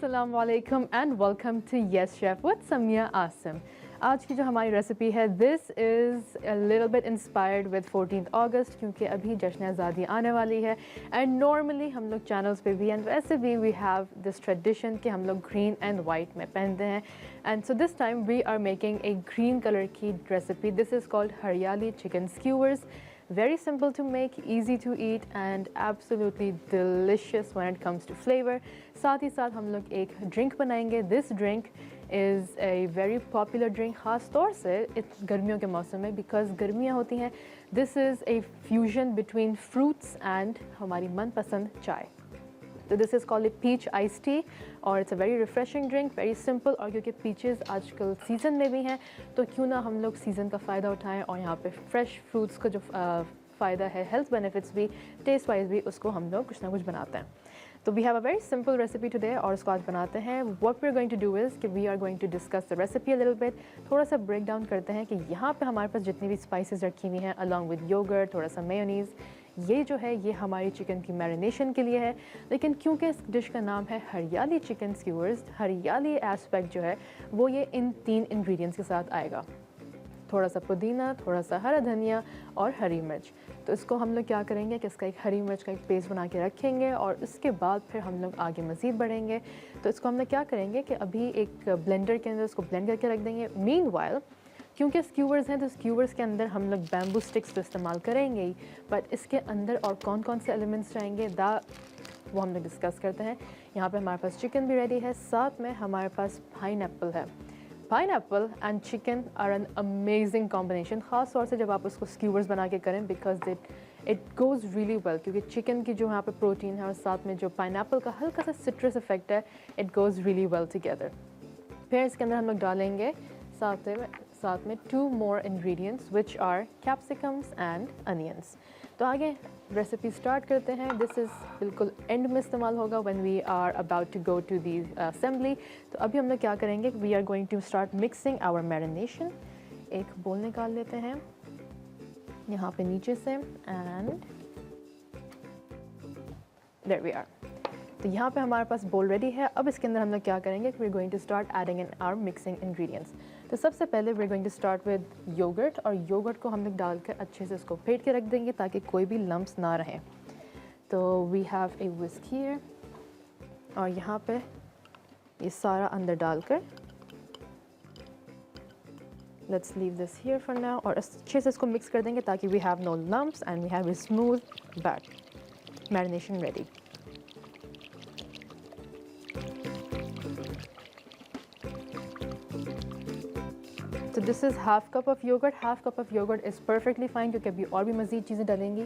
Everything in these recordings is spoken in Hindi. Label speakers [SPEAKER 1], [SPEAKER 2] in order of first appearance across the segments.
[SPEAKER 1] अस्सलाम वालेकुम and welcome to yes chef with Samia Asim. आज की जो हमारी रेसिपी है this is a little bit inspired with 14 अगस्त, क्योंकि अभी जश्न आज़ादी आने वाली है एंड नॉर्मली हम लोग चैनल्स पे भी एंड वैसे भी वी हैव दिस ट्रेडिशन कि हम लोग ग्रीन एंड वाइट में पहनते हैं। And so this time we are making a green colour की recipe. This is called hariyali chicken skewers. Very simple to make, easy to eat and absolutely delicious when it comes to flavor. साथ ही साथ हम लोग एक ड्रिंक बनाएंगे. This drink is a very popular drink, ख़ास तौर से गर्मियों के मौसम में, because गर्मियाँ होती हैं. This is a fusion between fruits and हमारी मनपसंद चाय. तो this is called peach ice tea और it's a very refreshing drink, very simple. और क्योंकि पीचेस आजकल सीज़न में भी हैं तो क्यों ना हम लोग सीज़न का फ़ायदा उठाएं और यहाँ पे फ्रेश फ्रूट्स का जो फ़ायदा है, हेल्थ बेनिफिट्स भी, टेस्ट वाइज भी, उसको हम लोग कुछ ना कुछ बनाते हैं. तो we have a very simple recipe today और उसको आज बनाते हैं. What we are going to do is कि we are going to discuss the recipe a little bit. थोड़ा सा ब्रेक डाउन करते हैं कि यहाँ पे हमारे पास जितनी भी स्पाइसेस रखी हुई हैं अलॉन्ग विद योगर्ट, थोड़ा सा मेयोनीज़, ये जो है ये हमारी चिकन की मैरिनेशन के लिए है. लेकिन क्योंकि इस डिश का नाम है हरियाली चिकन स्क्यूवर्स, हरियाली एस्पेक्ट जो है वो ये इन 3 इंग्रेडिएंट्स के साथ आएगा. थोड़ा सा पुदीना, थोड़ा सा हरा धनिया और हरी मिर्च. तो इसको हम लोग क्या करेंगे कि इसका एक हरी मिर्च का एक पेस्ट बना के रखेंगे और उसके बाद फिर हम लोग आगे मज़ीद बढ़ेंगे. तो इसको हम लोग क्या करेंगे कि अभी एक ब्लेंडर के अंदर इसको ब्लेंड करके रख देंगे. मीनवाइल क्योंकि स्क्यूवर्स हैं तो स्क्यूवर्स के अंदर हम लोग बैम्बू स्टिक्स तो इस्तेमाल करेंगे ही, बट इसके अंदर और कौन कौन से एलिमेंट्स रहेंगे वो हम लोग डिस्कस करते हैं. यहाँ पे हमारे पास चिकन भी रेडी है, साथ में हमारे पास पाइनएप्पल है. Pineapple and chicken are an amazing combination, ख़ास तौर से जब आप उसको स्क्यूवर्स बना के करें, because it goes really well. क्योंकि चिकन की जो यहाँ पे प्रोटीन है और साथ में जो पाइनएप्पल का हल्का सा सिट्रस इफेक्ट है, it goes really well together. फिर इसके अंदर हम लोग डालेंगे साथ में 2 more ingredients which are capsicums and onions. तो आगे रेसिपी स्टार्ट करते हैं. दिस इज़ बिल्कुल एंड में इस्तेमाल होगा when we are about to go to the assembly. तो अभी हम लोग क्या करेंगे, we are going to start mixing our marination. एक बोल निकाल लेते हैं यहाँ पे नीचे से and there we are. तो यहाँ पे हमारे पास बोल रेडी है. अब इसके अंदर हम लोग क्या करेंगे, we are going to start adding in our mixing ingredients. तो सबसे पहले we are going to start with yoghurt और योगर्ट को हम लोग डालकर अच्छे से उसको फेंट के रख देंगे ताकि कोई भी लम्प्स ना रहें. तो we have a whisk here और यहाँ पे ये सारा अंदर डालकर let's leave this here for now और अच्छे से इसको मिक्स कर देंगे ताकि we have no lumps and we have a smooth batter marination ready. तो this is half cup of yoghurt. Half cup of yoghurt is perfectly fine क्योंकि अभी और भी मज़ीद चीज़ें डालेंगी.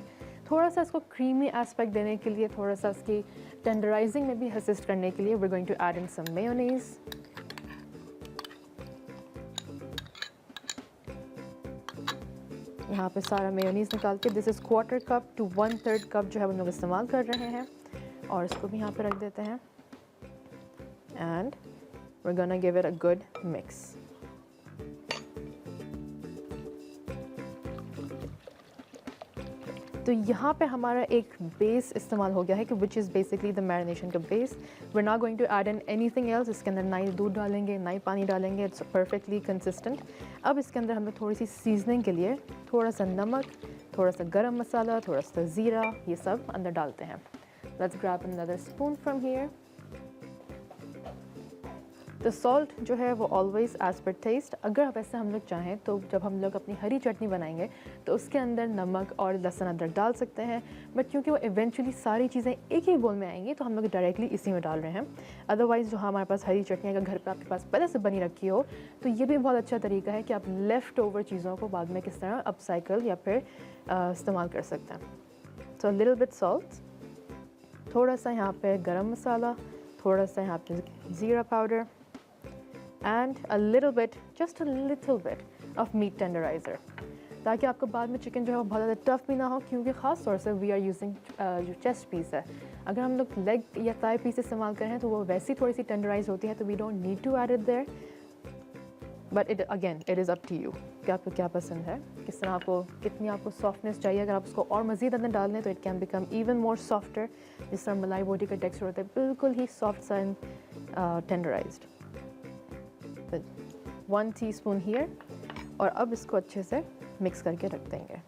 [SPEAKER 1] थोड़ा सा इसको क्रीमी एस्पेक्ट देने के लिए, थोड़ा सा इसकी टेंडराइजिंग में भी असिस्ट करने के लिए we are going to add in some mayonnaise. यहाँ पे सारा मेयोनीज़ निकाल के this is 1/4 cup to 1/3 cup जो है हम लोग इस्तेमाल कर रहे हैं और इसको भी यहाँ पे रख देते हैं and we are gonna give it a good mix. तो यहाँ पे हमारा एक बेस इस्तेमाल हो गया है कि which is basically the marination का बेस. We are not going to add in anything else. इसके अंदर ना ही दूध डालेंगे ना ही पानी डालेंगे. It's perfectly consistent. अब इसके अंदर हम लोग थोड़ी सी सीजनिंग के लिए थोड़ा सा नमक, थोड़ा सा गरम मसाला, थोड़ा सा ज़ीरा, ये सब अंदर डालते हैं. Let's grab another spoon from here. तो सॉल्ट जो है वो ऑलवेज़ एज़ पर टेस्ट. अगर वैसे हम लोग चाहें तो जब हम लोग अपनी हरी चटनी बनाएंगे तो उसके अंदर नमक और लहसुन अदरक डाल सकते हैं, बट क्योंकि वो इवेंचुअली सारी चीज़ें एक ही बोल में आएंगी तो हम लोग डायरेक्टली इसी में डाल रहे हैं. अदरवाइज़ जो हमारे पास हरी चटनी अगर घर पे आपके पास पहले से बनी रखी हो तो ये भी बहुत अच्छा तरीका है कि आप लेफ़्ट ओवर चीज़ों को बाद में किस तरह अपसाइकल या फिर इस्तेमाल कर सकते हैं. सो लिटिल बिट सॉल्ट, थोड़ा सा यहाँ पे गरम मसाला, थोड़ा सा यहाँ पे ज़ीरा powder and a little bit, just a little bit of meat tenderizer, ताकि आपको बाद में चिकन जो है वो बहुत ज़्यादा टफ भी ना हो. क्योंकि ख़ास तौर से वी आर यूजिंग जो चेस्ट पीस है, अगर हम लोग लेग या थाई पीस इस्तेमाल करें हैं तो वो वैसी थोड़ी सी टेंडराइज होती है, तो we don't need to add it there. But it again it is up to you कि आपको क्या पसंद है, किस तरह आपको, कितनी आपको सॉफ्टनेस चाहिए. अगर आप उसको और मज़ीद अंदर डाल दें तो it can become even more softer. जिस तरह मलाई बोटी का टेक्सचर होता है बिल्कुल ही सॉफ्ट सा टेंडराइज्ड। 1 टीस्पून हियर, और अब इसको अच्छे से मिक्स करके रख देंगे।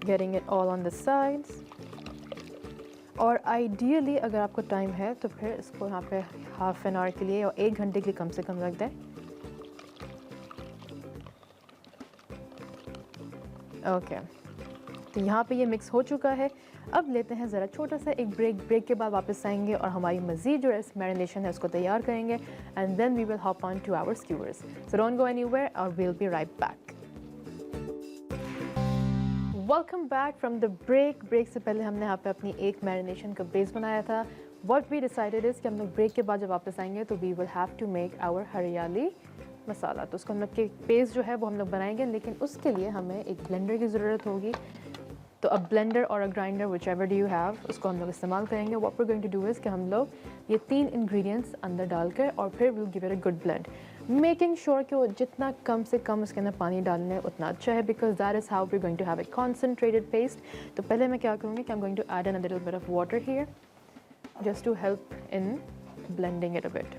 [SPEAKER 1] Getting it all on the sides. और आइडियली अगर आपको टाइम है तो फिर इसको यहाँ पे हाफ एन आवर के लिए और 1 घंटे के लिए कम से कम रख दें। ओके, तो यहाँ पे ये मिक्स हो चुका है। अब लेते हैं ज़रा छोटा सा एक ब्रेक के बाद वापस आएंगे और हमारी मज़ीद जो मैरिनेशन है उसको तैयार करेंगे, and then we will hop on to our skewers. So don't go anywhere और we will be right back. Welcome back from the break से पहले हमने यहाँ पे अपनी एक मैरिनेशन का बेस बनाया था। व्हाट वी डिसाइडेड इज़ कि हम लोग ब्रेक के बाद जब वापस आएंगे तो we will have to make our hariyali masala. तो उसको हम लोग के पेस्ट जो है वो हम लोग बनाएंगे, लेकिन उसके लिए हमें एक ब्लेंडर की ज़रूरत होगी। तो अब ब्लेंडर और a grinder whichever do you have, उसको हम लोग इस्तेमाल करेंगे। What we going to do is कि हम लोग ये 3 इंग्रेडिएंट्स अंदर डालकर और फिर will give it a good blend, making sure कि वो जितना कम से कम उसके अंदर पानी डालना है उतना अच्छा है, because that is how we going to have a concentrated paste. तो पहले मैं क्या करूँगी कि I am going to add an little bit of water here just to help in blending it a bit.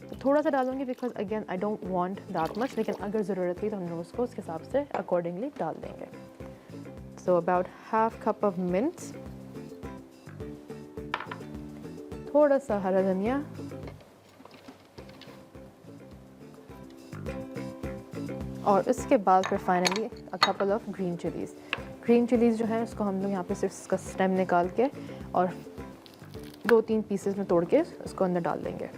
[SPEAKER 1] तो थोड़ा सा डालूंगी because again I don't want that much, लेकिन अगर ज़रूरत हुई तो हम लोग उसको उसके हिसाब से अकॉर्डिंगली डाल देंगे। So about half cup of mint, थोड़ा सा हरा धनिया, और इसके बाद फिर finally a couple of green chillies. Green chillies जो है उसको हम लोग यहाँ पे सिर्फ इसका स्टेम निकाल के और 2-3 पीसेस में तोड़ के उसको अंदर डाल देंगे।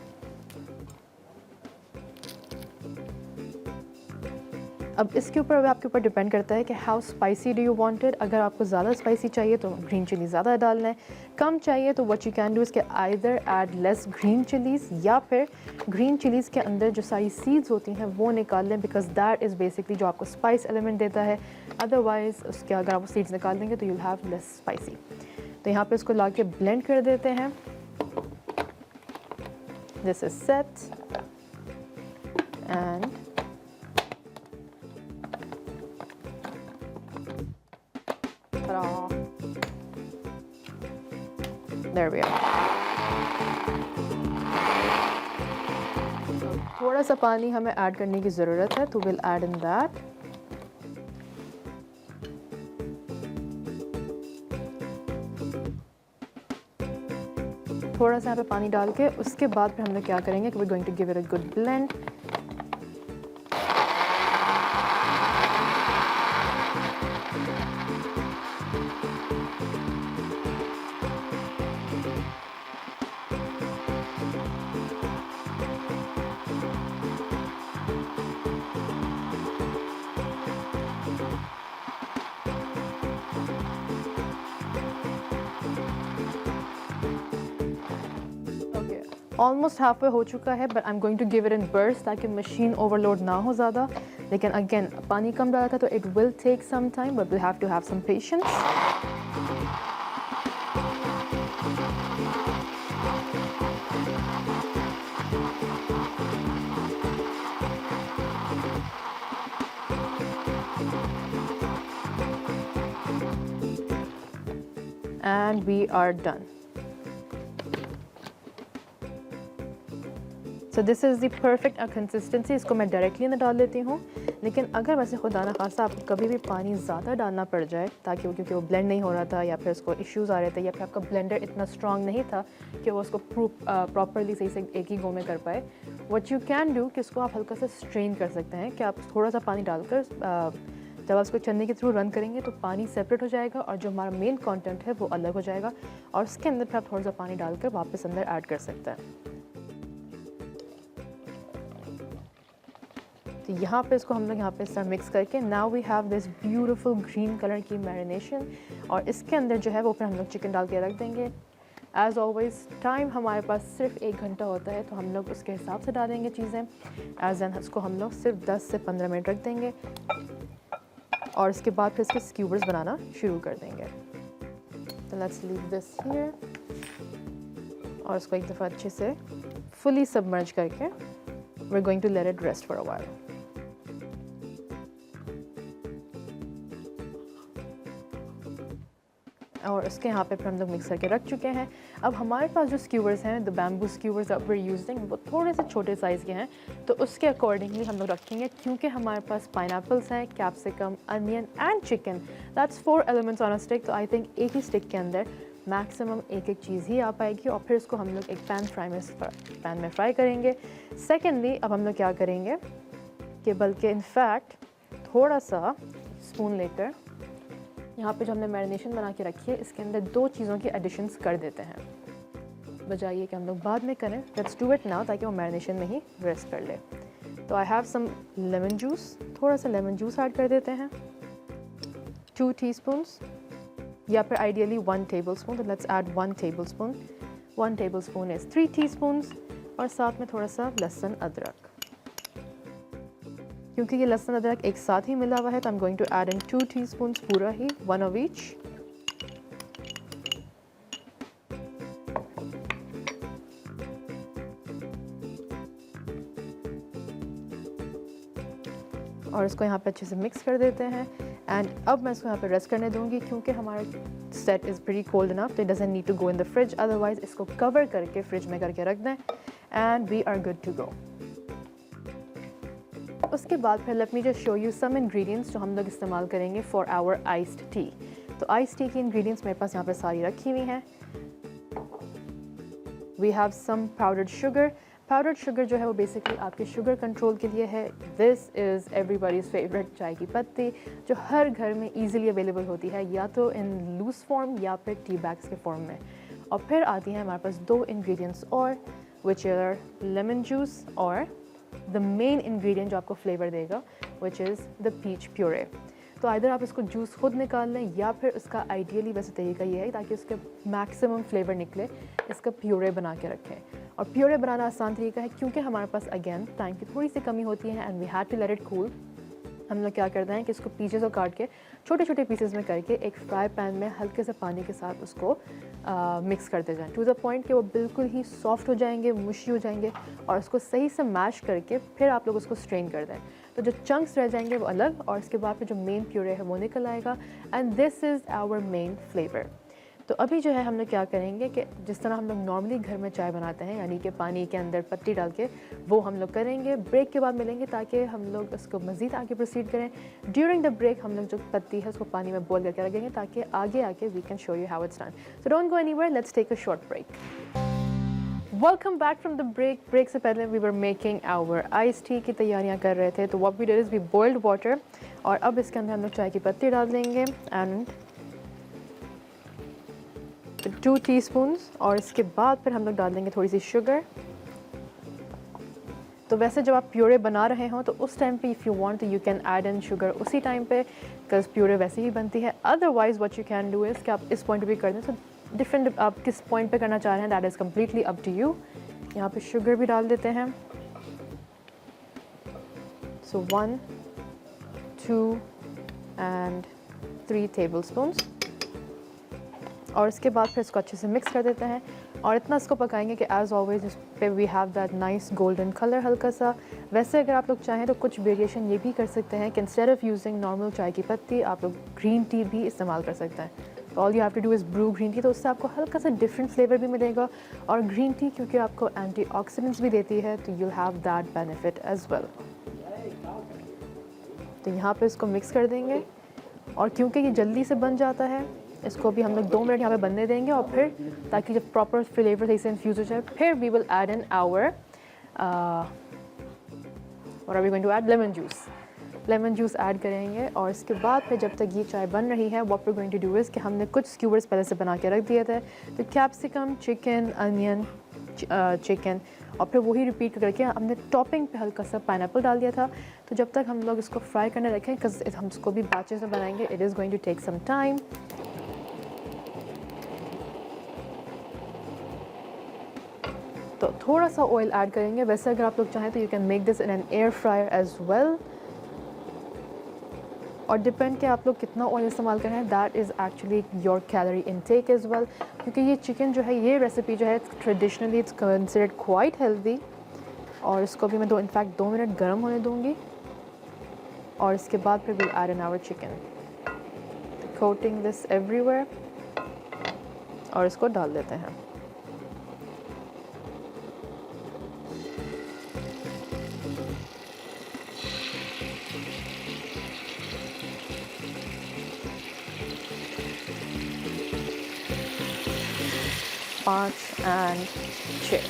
[SPEAKER 1] अब इसके ऊपर आपके ऊपर डिपेंड करता है कि how spicy do you want it. अगर आपको ज़्यादा स्पाइसी चाहिए तो ग्रीन चिली ज़्यादा डालना है, कम चाहिए तो what you can do is कि either add less green chillies या फिर ग्रीन चिलीज़ के अंदर जो सारी सीड्स होती हैं वो निकाल लें, बिकॉज दैट इज़ बेसिकली जो आपको स्पाइस एलिमेंट देता है। अदरवाइज़ उसके अगर आप सीड्स निकाल देंगे तो you will have less spicy. तो यहाँ पे इसको ला के ब्लेंड कर देते हैं। This is set and there we are. थोड़ा सा पानी हमें ऐड करने की ज़रूरत है, तो विल ऐड इन दैट। थोड़ा सा यहाँ पे पानी डाल के उसके बाद फिर हम लोग क्या करेंगे कि we going to give it a good blend. Almost halfway हो चुका है, but I am going to give it in burst ताकि मशीन ओवरलोड ना हो ज़्यादा। लेकिन अगेन पानी कम डाला था तो it will take some time, but we have to have some patience. And we are done. So this is the perfect consistency। इसको मैं डायरेक्टली ना डाल लेती हूँ, लेकिन अगर वैसे खुदा न खासा आपको कभी भी पानी ज़्यादा डालना पड़ जाए ताकि वो क्योंकि वो ब्लेंड नहीं हो रहा था या फिर उसको इश्यूज़ आ रहे थे या फिर आपका ब्लेंडर इतना स्ट्रॉन्ग नहीं था कि वो उसको प्रॉपरली सही से एक ही गो में कर पाए, व्हाट यू कैन डू कि उसको आप हल्का सा स्ट्रेन कर सकते हैं कि आप थोड़ा सा पानी डालकर जब आप उसको चन्नी के थ्रू रन करेंगे तो पानी सेपरेट हो जाएगा और जो हमारा मेन कंटेंट है वो अलग हो जाएगा, और उसके अंदर फिर आप थोड़ा सा पानी डालकर वापस अंदर ऐड कर सकते हैं। तो यहाँ पे इसको हम लोग यहाँ पे इस तरह मिक्स करके now we have this beautiful green colour की मैरिनेशन, और इसके अंदर जो है वो फिर हम लोग चिकन डाल के रख देंगे। एज़ ऑलवेज़ टाइम हमारे पास सिर्फ 1 घंटा होता है, तो हम लोग उसके हिसाब से डालेंगे चीज़ें। एज एन इसको हम लोग सिर्फ 10 से 15 मिनट रख देंगे और इसके बाद फिर इसके स्क्यूवर्स बनाना शुरू कर देंगे। तो लेट्स लीव दिस हियर और इसको एक दफ़ा अच्छे से फुली सबमर्ज करके we are going to let it rest for a while. और उसके यहाँ पे फिर हम लोग मिक्स करके रख चुके हैं। अब हमारे पास जो स्क्यूवर्स हैं, the bamboo skewers that we are using, वो थोड़े से छोटे साइज़ के हैं, तो उसके अकॉर्डिंगली हम लोग रखेंगे, क्योंकि हमारे पास पाइनएप्पल्स हैं, capsicum, onion and chicken, that's 4 elements on a stick. तो आई थिंक एक ही स्टिक के अंदर मैक्सिमम एक चीज़ ही आ पाएगी, और फिर इसको हम लोग एक पैन में फ्राई करेंगे। सेकेंडली अब हम लोग क्या करेंगे कि बल्कि इनफैक्ट थोड़ा सा स्पून लेकर यहाँ पे जो हमने मैरिनेशन बना के रखी है, इसके अंदर 2 चीज़ों की एडिशंस कर देते हैं, बजाय कि हम लोग बाद में करें। लेट्स डू इट नाउ, ताकि वो मैरिनेशन में ही रेस्ट कर ले। तो I have some lemon juice, थोड़ा सा लेमन जूस ऐड कर देते हैं, 2 टीस्पून्स, या फिर आइडियली 1 टेबलस्पून। तो let's add 1 tablespoon. 1 tablespoon is 3 teaspoons, और साथ में थोड़ा सा लहसुन अदरक। क्योंकि ये लहसुन अदरक एक साथ ही मिला हुआ है, तो I am going to add in 2 teaspoons पूरा ही, 1 ऑफ ईच। और इसको यहाँ पे अच्छे से मिक्स कर देते हैं। एंड अब मैं इसको यहाँ पे रेस्ट करने दूँगी, क्योंकि हमारा set is very cold enough, तो it doesn't need to go in the fridge. Otherwise इसको कवर करके फ्रिज में करके रख दें, and we are good to go. उसके बाद फिर let me just show you some ingredients जो हम लोग इस्तेमाल करेंगे फॉर आवर आइस्ड टी। तो आइस्ड टी की इंग्रेडिएंट्स मेरे पास यहाँ पे सारी रखी हुई हैं। We have some powdered sugar. Powdered sugar जो है वो बेसिकली आपके शुगर कंट्रोल के लिए है। दिस इज़ एवरीबॉडीज़ फेवरेट चाय की पत्ती, जो हर घर में ईजिली अवेलेबल होती है, या तो इन लूज फॉर्म या फिर टी बैग्स के फॉर्म में। और फिर आती हैं हमारे पास 2 इंग्रेडिएंट्स और, विच आर लेमन जूस, और द मेन इंग्रेडिएंट जो आपको फ्लेवर देगा, which is the peach puree. तो आइदर आप इसको जूस खुद निकाल लें, या फिर उसका आइडियली वैसे तरीका ये है ताकि उसके मैक्सिमम फ्लेवर निकले, इसका प्यूरे बना के रखें। और प्यूरे बनाना आसान तरीका है, क्योंकि हमारे पास अगेन टाइम की थोड़ी सी कमी होती है, and we have to let it cool. हम लोग क्या करते हैं कि इसको पीसेस को काट के छोटे छोटे पीसेस में करके एक फ्राई पैन में हल्के से पानी के साथ उसको मिक्स करते जाएं, टू द पॉइंट कि वो बिल्कुल ही सॉफ्ट हो जाएंगे, मुशी हो जाएंगे, और उसको सही से मैश करके फिर आप लोग उसको स्ट्रेन कर दें। तो जो चंक्स रह जाएंगे वो अलग, और इसके बाद फिर जो मेन प्यूरे है वो निकल आएगा, and this is our main flavour. तो अभी जो है हम लोग क्या करेंगे कि जिस तरह हम लोग नॉर्मली घर में चाय बनाते हैं, यानी कि पानी के अंदर पत्ती डाल के, वो हम लोग करेंगे। ब्रेक के बाद मिलेंगे, ताकि हम लोग उसको मज़ीद आगे प्रोसीड करें। ड्यूरिंग द ब्रेक हम लोग जो पत्ती है उसको पानी में बॉईल करके रखेंगे, ताकि आगे आके we can show you how it's done. So don't go anywhere, let's take a short break. Welcome back from the break. Break से पहले we were making our ice tea की तैयारियां कर रहे थे। तो what we did is we boiled water, और अब इसके अंदर हम लोग चाय की पत्ती डाल देंगे, एंड 2 टीस्पून्स, और इसके बाद फिर हम लोग डाल देंगे थोड़ी सी शुगर। तो वैसे जब आप प्यूरे बना रहे हो तो उस टाइम पे इफ़ यू वांट तो you can add in sugar उसी टाइम पे, बिकॉज प्यूरे वैसे ही बनती है। Otherwise what you can do is कि आप इस पॉइंट पे भी कर दें। तो डिफरेंट आप किस पॉइंट पे करना चाह रहे हैं, that is completely up to you. यहाँ पे शुगर भी डाल देते हैं। सो 1, 2 एंड 3 टेबलस्पून्स, और इसके बाद फिर इसको अच्छे से मिक्स कर देते हैं, और इतना इसको पकाएंगे कि एज़ ऑलवेज इस पे we have that nice golden colour हल्का सा। वैसे अगर आप लोग चाहें तो कुछ वेरिएशन ये भी कर सकते हैं कि इंस्टेड ऑफ यूजिंग नॉर्मल चाय की पत्ती, आप लोग ग्रीन टी भी इस्तेमाल कर सकते हैं। तो all you have to do is brew green tea, तो उससे आपको हल्का सा डिफरेंट फ्लेवर भी मिलेगा। और ग्रीन टी क्योंकि आपको एंटीऑक्सीडेंट्स भी देती है, तो you have that benefit as well. तो यहाँ पे इसको मिक्स कर देंगे, और क्योंकि ये जल्दी से बन जाता है, इसको भी हम लोग 2 मिनट यहाँ पे बनने देंगे, और फिर ताकि जब प्रॉपर फ्लेवर सही से इन्फ्यूज़ हो जाए, फिर we will add in our और are we going to add lemon juice. Lemon juice add करेंगे, और इसके बाद फिर जब तक ये चाय बन रही है, what we are going to do is कि हमने कुछ स्क्यूवर्स पहले से बना के रख दिए थे। तो कैप्सिकम, चिकन, अनियन, चिकन, और फिर वही रिपीट करके हमने टॉपिंग पे हल्का सा पाइनएप्पल डाल दिया था। तो जब तक हम लोग इसको फ्राई करने रखें, बिकॉज हम इसको भी बैचेस में बनाएंगे, it is going to take some time. तो थोड़ा सा ऑयल ऐड करेंगे। वैसे अगर आप लोग चाहें तो you can make this in an air fryer as well, और डिपेंड कि आप लोग कितना ऑयल इस्तेमाल कर रहे हैं, that is actually your calorie intake as well. क्योंकि ये चिकन जो है, ये रेसिपी जो है, traditionally it's considered quite healthy. और इसको भी मैं इनफैक्ट 2 मिनट गर्म होने दूँगी, और इसके बाद फिर will add in our chicken, coating this everywhere. और इसको डाल देते हैं। पाँच एंड 6।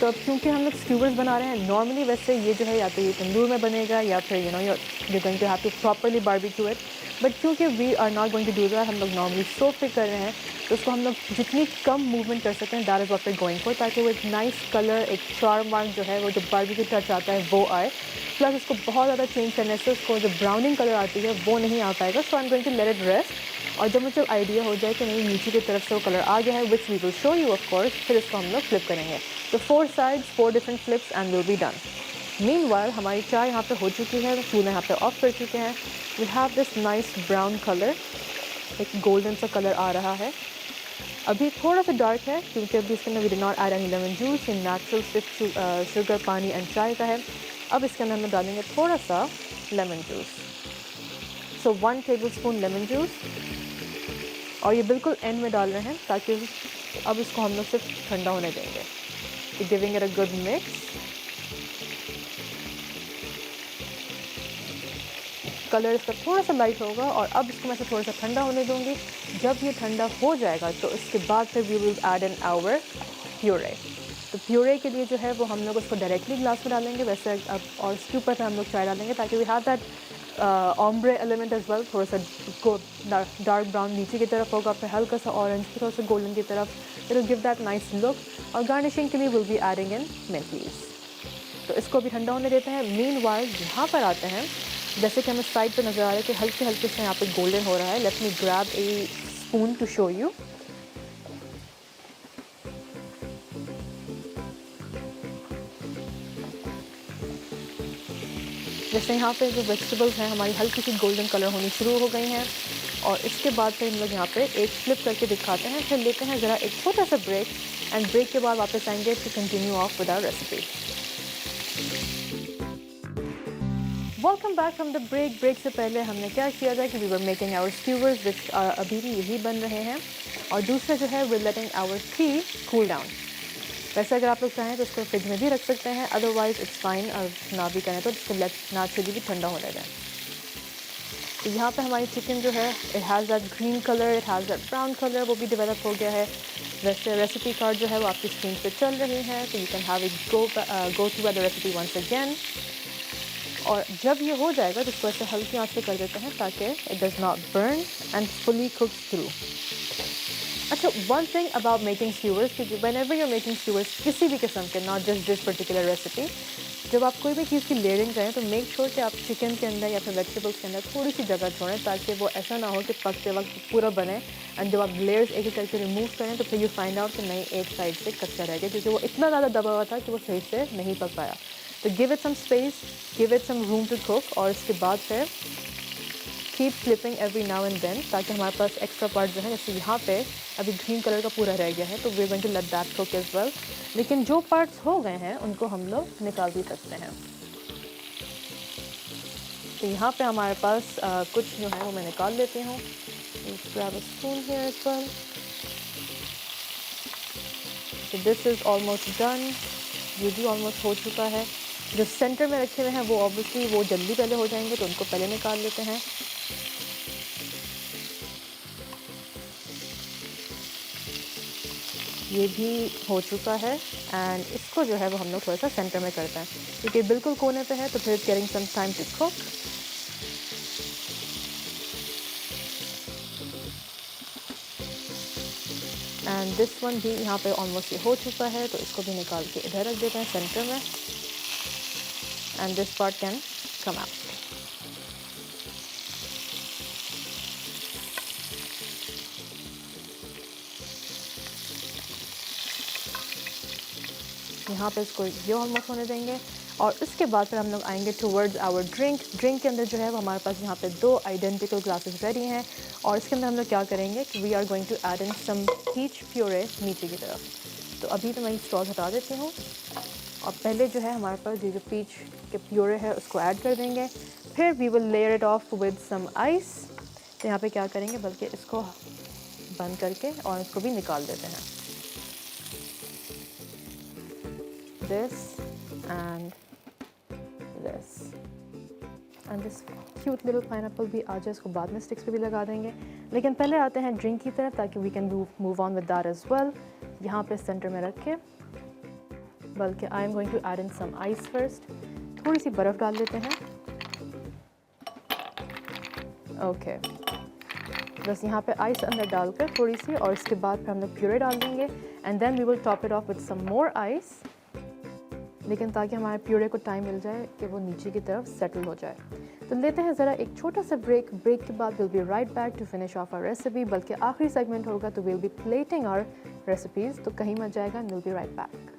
[SPEAKER 1] तो अब क्योंकि हम लोग स्क्यूवर्स बना रहे हैं, नॉर्मली वैसे ये जो है या तो ये तंदूर में बनेगा या फिर you going to have to properly barbecue it, but क्योंकि we are not going to do that, हम लोग नॉर्मली स्टोव पे कर रहे हैं, तो उसको हम लोग जितनी कम मूवमेंट कर सकते हैं that is what we going for, ताकि वो एक नाइस कलर, एक चार मार्क जो है वो जो बारबेक्यू टच आता है वो आए। प्लस उसको बहुत ज़्यादा चेंज करने से उसको जो ब्राउनिंग कलर आती है वो नहीं आ पाएगा। So I am going to let it rest, और जब मुझे आइडिया हो जाए कि नहीं नीचे की तरफ से वो कलर आ गया है, which we will show you of course, फिर इसको हम लोग फ्लिप करेंगे। तो 4 sides 4 different flips and will be done. Meanwhile हमारी चाय यहाँ पे हो चुकी है, चूल्हा यहाँ पे ऑफ कर चुके हैं। We have this nice brown colour, एक गोल्डन सा कलर आ रहा है। अभी थोड़ा सा डार्क है क्योंकि अभी इसके अंदर we did not add any lemon juice, ये नेचुरल सिर्फ शुगर, पानी एंड चाय का है। अब इसके अंदर हम डालेंगे थोड़ा सा लेमन जूस, सो 1 टेबलस्पून लेमन जूस, और ये बिल्कुल एंड में डाल रहे हैं ताकि अब इसको हम लोग सिर्फ ठंडा होने देंगे। तो giving it a good mix. Colour इसका थोड़ा सा लाइट होगा, और अब इसको मैं थोड़ा सा ठंडा होने दूंगी। जब ये ठंडा हो जाएगा तो इसके बाद फिर we will add in our puree. तो प्यूरे के लिए जो है वो हम लोग उसको डायरेक्टली ग्लास में डालेंगे वैसे अब, और इसके ऊपर से हम लोग चाय डालेंगे ताकि we have that ombre element as well. थोड़ा सा डार्क ब्राउन नीचे की तरफ होगा, फिर हल्का सा ऑरेंज, फिर थोड़ा सा गोल्डन की तरफ, it will give that nice look. और गार्निशिंग के लिए will be adding in mint leaves. तो इसको भी ठंडा होने देते हैं। मीनवाइल यहाँ पर आते हैं, जैसे कि हमें साइड पे नज़र आ रहा है कि हल्के हल्के से यहाँ पे गोल्डन हो रहा है। Let me grab a spoon to show you. जैसे यहाँ पे जो वेजिटेबल्स हैं हमारी हल्की सी गोल्डन कलर होनी शुरू हो गई हैं, और इसके बाद फिर हम लोग यहाँ पे एक फ्लिप करके दिखाते हैं, फिर लेते हैं ज़रा एक छोटा सा ब्रेक, एंड ब्रेक के बाद वापस आएंगे to continue off with our recipe. Welcome back from the break. Break से पहले हमने क्या किया था कि we were making our skewers which अभी भी यही बन रहे हैं, और दूसरा जो है we letting our tea cool down. वैसे अगर आप लोग चाहें तो उसको फ्रिज में भी रख सकते हैं, अदरवाइज इट्स फाइन, और ना भी करें तो इसको नेचुरली भी ठंडा होने दें। तो यहाँ पे हमारी चिकन जो है it has that green colour, it has that brown colour, वो भी डेवलप हो गया है। वैसे रेसिपी कार्ड जो है वो आपकी स्क्रीन पे चल रही है, तो you can have it go through the recipe once again. और जब ये हो जाएगा तो इसको ऐसे हल्की आंच पे कर देते हैं ताकि it does not burn and fully cook through. अच्छा, one thing about making skewers, क्योंकि whenever you are making skewers किसी भी किस्म के, not just this particular recipe, जब आप कोई भी चीज़ की लेयरिंग करें तो मेक श्योर कि आप चिकन के अंदर या फिर वेजिटेबल्स के अंदर थोड़ी सी जगह छोड़ें, ताकि वो ऐसा ना हो कि पकते वक्त पूरा बने, एंड जब आप लेयर्स एक एक करके रिमूव करें तो फिर यू फाइंड आउट कि नहीं एक साइड से कच्चा रह गया, क्योंकि वो इतना ज़्यादा दबा हुआ था कि वो सही से नहीं पक पाया। तो give it some space, give it some room to cook, और इसके बाद फिर keep flipping every now and then, ताकि हमारे पास एक्स्ट्रा पार्ट जो है, जैसे यहाँ पे अभी ग्रीन कलर का पूरा रह गया है तो we going to let that cook as well. लेकिन जो पार्ट्स हो गए हैं उनको हम लोग निकाल भी सकते हैं। तो यहाँ पे हमारे पास कुछ जो है वो मैं निकाल लेती हूँ। Grab a spoon here as well. तो दिस इज़ ऑलमोस्ट डन, ये भी ऑलमोस्ट हो चुका है। जो सेंटर में रखे हुए हैं वो ऑब्वियसली वो जल्दी पहले हो जाएंगे, तो उनको पहले निकाल लेते हैं। ये भी हो चुका है, एंड इसको जो है वो हम लोग थोड़ा सा सेंटर में करते हैं, क्योंकि बिल्कुल कोने पे है तो फिर getting some time to cook. And this one भी यहाँ पे ऑलमोस्ट ये हो चुका है, तो इसको भी निकाल के इधर रख देते हैं सेंटर में, and this part can come out. यहाँ पे इसको ये ऑलमोस्ट होने देंगे, और उसके बाद फिर हम लोग आएंगे टूवर्ड्स आवर ड्रिंक। ड्रिंक के अंदर जो है वो हमारे पास यहाँ पे 2 आइडेंटिकल ग्लासेस रेडी हैं, और इसके अंदर हम लोग क्या करेंगे कि we are going to add in some peach puree नीचे की तरफ। तो अभी तो मैं स्टॉल हटा देती हूँ, और पहले जो है हमारे पास ये जो पीच के प्यूरे है उसको ऐड कर देंगे। फिर we will layer it off with some ice, तो यहाँ पे क्या करेंगे, बल्कि इसको बंद करके और इसको भी निकाल देते हैं। This and this and this cute little pineapple भी आ जाए, इसको बाद में स्टिक्स पे भी लगा देंगे। लेकिन पहले आते हैं ड्रिंक की तरफ, ताकि we can move on with that as well. यहाँ पे सेंटर में रख के, बल्कि I am going to add in some ice first. थोड़ी सी बर्फ़ डाल देते हैं। ओके, बस यहाँ पे आइस अंदर डालकर थोड़ी सी, और इसके बाद फिर हम लोग प्यूरे डाल देंगे and then we will top it off with some more ice. लेकिन ताकि हमारे प्यूरे को टाइम मिल जाए कि वो नीचे की तरफ सेटल हो जाए। तो लेते हैं ज़रा एक छोटा सा ब्रेक के बाद will be right back to finish off our recipe. बल्कि आखिरी सेगमेंट होगा तो will be plating our recipes, तो कहीं मत जाएगा, will be right back.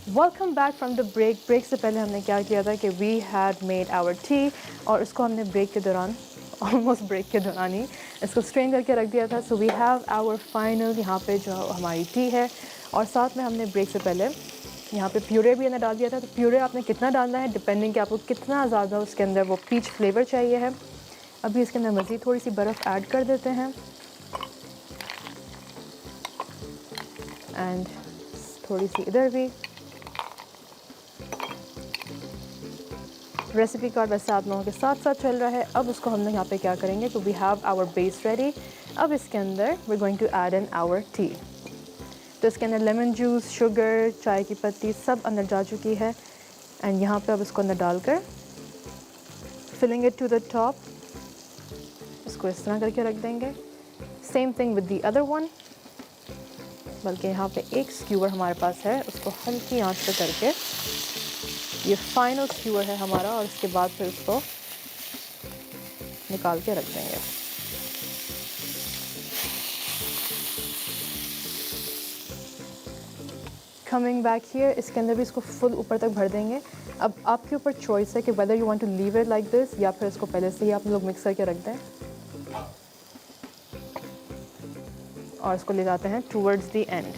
[SPEAKER 1] Welcome back from the break. Break से पहले हमने क्या किया था कि we had made our tea, और इसको हमने ब्रेक के दौरान, ऑलमोस्ट ब्रेक के दौरान ही इसको स्ट्रेन करके रख दिया था। So we have our final यहाँ पे जो हमारी टी है, और साथ में हमने ब्रेक से पहले यहाँ पे प्यूरे भी अंदर डाल दिया था। तो प्यूरे आपने कितना डालना है डिपेंडिंग कि आपको कितना ज़्यादा उसके अंदर वो पीच फ्लेवर चाहिए है। अभी इसके अंदर मज़ीद थोड़ी सी बर्फ़ ऐड कर देते हैं एंड थोड़ी सी इधर भी। रेसिपी कार्ड वैसे आप लोगों के साथ साथ चल रहा है। अब उसको हमने यहाँ पे क्या करेंगे, तो we have our base ready. अब इसके अंदर we going to add in our tea. तो इसके अंदर लेमन जूस, शुगर, चाय की पत्ती सब अंदर जा चुकी है एंड यहाँ पे अब इसको अंदर डालकर filling it to the top, इसको इस तरह करके रख देंगे। Same thing with the other one, बल्कि यहाँ पे एक स्क्यूअर हमारे पास है, उसको हल्की आंच पे करके, ये फाइनल स्क्यूअर है हमारा, और इसके बाद फिर उसको निकाल के रख देंगे। कमिंग बैक हियर, इसके अंदर भी इसको फुल ऊपर तक भर देंगे। अब आपके ऊपर चॉइस है कि whether you want to leave it like this, या फिर इसको पहले से ही आप लोग मिक्स करके रख दें। और इसको ले जाते हैं टूवर्ड्स द एंड।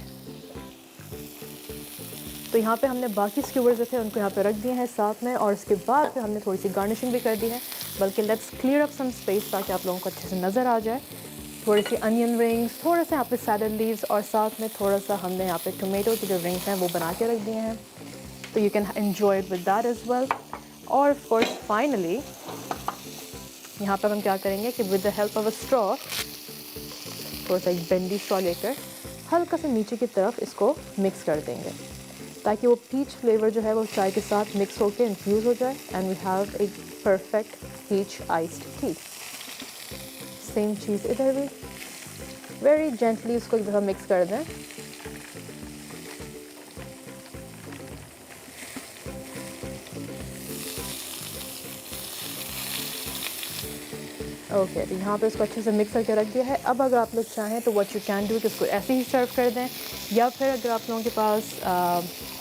[SPEAKER 1] तो यहाँ पे हमने बाकी स्क्यूअर्स जो थे उनको यहाँ पे रख दिए हैं साथ में, और इसके बाद फिर हमने थोड़ी सी गार्निशिंग भी कर दी है। बल्कि let's clear up some space ताकि आप लोगों को अच्छे से नज़र आ जाए। थोड़ी सी अनियन रिंग्स, थोड़ा सा यहाँ पे सैलड लीव्स, और साथ में थोड़ा सा हमने यहाँ पे टोमेटो की जो रिंग्स हैं वो बना के रख दिए हैं। तो you can enjoy it with that as well. और ऑफ कोर्स फाइनली यहाँ पर हम क्या करेंगे कि with the help of a straw, थोड़ा सा एक बेंडी स्ट्रॉ लेकर हल्का सा नीचे की तरफ इसको मिक्स कर देंगे, ताकि वो पीच फ्लेवर जो है वो चाय के साथ मिक्स होकर इन्फ्यूज़ हो जाए and we have a perfect peach iced tea. Same चीज़ इधर भी, वेरी जेंटली उसको एक दफ़ा मिक्स कर दें। ओके, तो यहाँ पे इसको अच्छे से मिक्स करके रख दिया है। अब अगर आप लोग चाहें तो व्हाट यू कैन डू कि इसको ऐसे ही सर्व कर दें, या फिर अगर आप लोगों के पास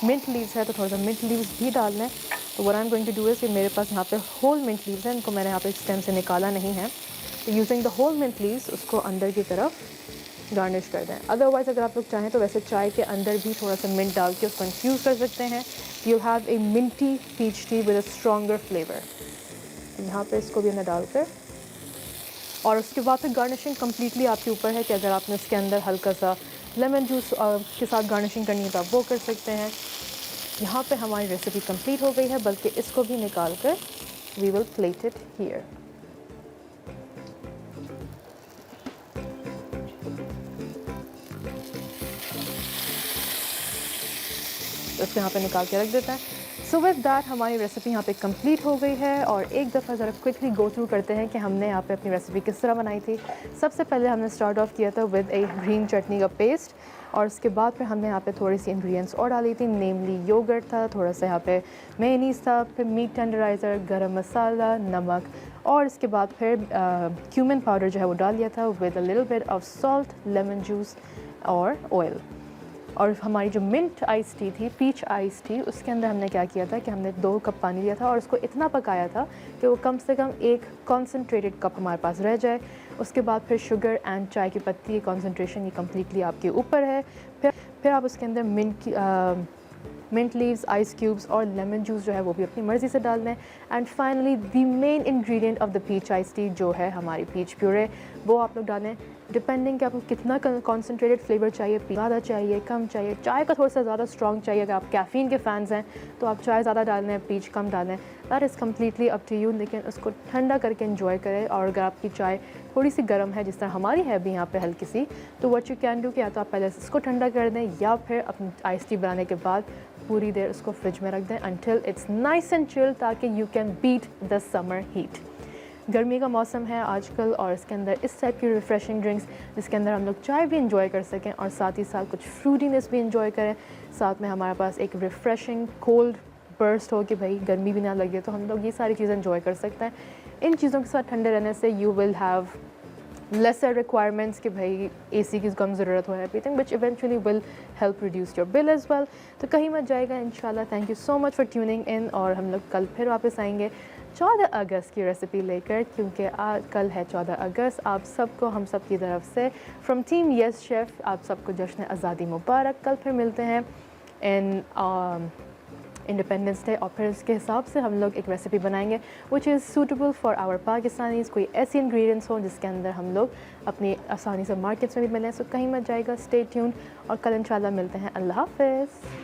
[SPEAKER 1] मिंट लीव्स है तो थोड़ा सा मिंट लीव्स भी डाल लें। तो what I am going to do is कि मेरे पास यहाँ पे होल मिंट लीव्स हैं, इनको मैंने यहाँ पे स्टेम से निकाला नहीं है। तो using the whole mint leaves उसको अंदर की तरफ गार्निश कर दें। अदरवाइज़ अगर आप लोग चाहें तो वैसे चाय के अंदर भी थोड़ा सा मिंट डाल के उसको इन्फ्यूज़ कर सकते हैं। You have a minty peach tea with a stronger flavour. यहाँ पे इसको भी अंदर डालकर, और उसके बाद फिर गार्निशिंग कम्प्लीटली आपके ऊपर है कि अगर आपने इसके अंदर हल्का सा लेमन जूस के साथ गार्निशिंग करनी है तो आप वो कर सकते हैं। यहाँ पे हमारी रेसिपी कंप्लीट हो गई है, बल्कि इसको भी निकाल कर we will plate it here. इसको यहाँ पे निकाल के रख देता है। सो विद दैट हमारी रेसिपी यहाँ पे कंप्लीट हो गई है। और एक दफ़ा ज़रा क्विकली गो थ्रू करते हैं कि हमने यहाँ पे अपनी रेसिपी किस तरह बनाई थी। सबसे पहले हमने स्टार्ट ऑफ किया था विद ए ग्रीन चटनी का पेस्ट, और उसके बाद फिर हमने यहाँ पे थोड़ी सी इंग्रेडिएंट्स और डाली थी, नेमली योगर्ट था, थोड़ा सा यहाँ पे मेयोनीज़ था, फिर मीट टेंडराइज़र, गरम मसाला, नमक, और इसके बाद फिर क्यूमिन पाउडर जो है वो डाल दिया था with a little bit of salt, lemon juice और ऑयल। और हमारी जो मिंट आइस टी थी, पीच आइस टी, उसके अंदर हमने क्या किया था कि हमने 2 कप पानी लिया था और उसको इतना पकाया था कि वो कम से कम एक कॉन्सनट्रेटेड कप हमारे पास रह जाए। उसके बाद फिर शुगर एंड चाय की पत्ती, कॉन्सनट्रेशन ये कम्प्लीटली आपके ऊपर है। फिर आप उसके अंदर मिंट की मिंट लीव्स, आइस क्यूब्स और लेमन जूस जो है वो भी अपनी मर्ज़ी से डाल दें। And finally the main ingredient of the peach ice tea जो है हमारी पीच प्यूरे, वो आप लोग डालें डिपेंडिंग कि आपको कितना कॉन्सेंट्रेटेड फ्लेवर चाहिए, ज़्यादा चाहिए, कम चाहिए। चाय का थोड़ा सा ज़्यादा स्ट्रॉन्ग चाहिए, अगर आप कैफ़ीन के फ़ैन्स हैं तो आप चाय ज़्यादा डाल लें, पीच कम डालें, that is completely up to you. लेकिन उसको ठंडा करके इंजॉय करें। और अगर आपकी चाय थोड़ी सी गर्म है, जिस तरह हमारी है अभी यहाँ पे हल्की सी, तो व्हाट यू कैन डू कि या तो आप पहले इसको ठंडा कर दें या फिर अपनी आइस टी बनाने के बाद पूरी देर उसको फ्रिज में रख दें until it's nice and chill, ताकि you can beat the summer heat। गर्मी का मौसम है आजकल और इसके अंदर इस टाइप की रिफ़्रेशिंग ड्रिंक्स जिसके अंदर हम लोग चाय भी इंजॉय कर सकें और साथ ही साथ कुछ फ्रूटीनेस भी इंजॉय करें, साथ में हमारे पास एक रिफ़्रेशिंग कोल्ड बर्स्ट हो कि भाई गर्मी भी ना लगे, तो हम लोग ये सारी चीज़ें इंजॉय कर सकते हैं। इन चीज़ों के साथ ठंडे रहने से you will have lesser requirements कि भाई AC की कम ज़रूरत हो everything, which eventually will help reduce your bill as well। तो कहीं मत जाएगा इंशाल्लाह। Thank you so much for tuning in और हम लोग कल फिर वापस आएंगे 14 अगस्त की रेसिपी लेकर, क्योंकि आज कल है 14 अगस्त। आप सबको हम सब की तरफ से फ्रॉम टीम यस शेफ़ आप सबको जश्न आज़ादी मुबारक। कल फिर मिलते हैं इन इंडिपेंडेंस डे और फिर उसके हिसाब से हम लोग एक रेसिपी बनाएंगे which is suitable for our Pakistanis. कोई ऐसी इंग्रेडिएंट्स हो जिसके अंदर हम लोग अपनी आसानी से मार्केट्स में भी मिलें। सो कहीं मत जाएगा, स्टे ट्यून्ड और कल इंशाल्लाह मिलते हैं। अल्लाह हाफ़िज़।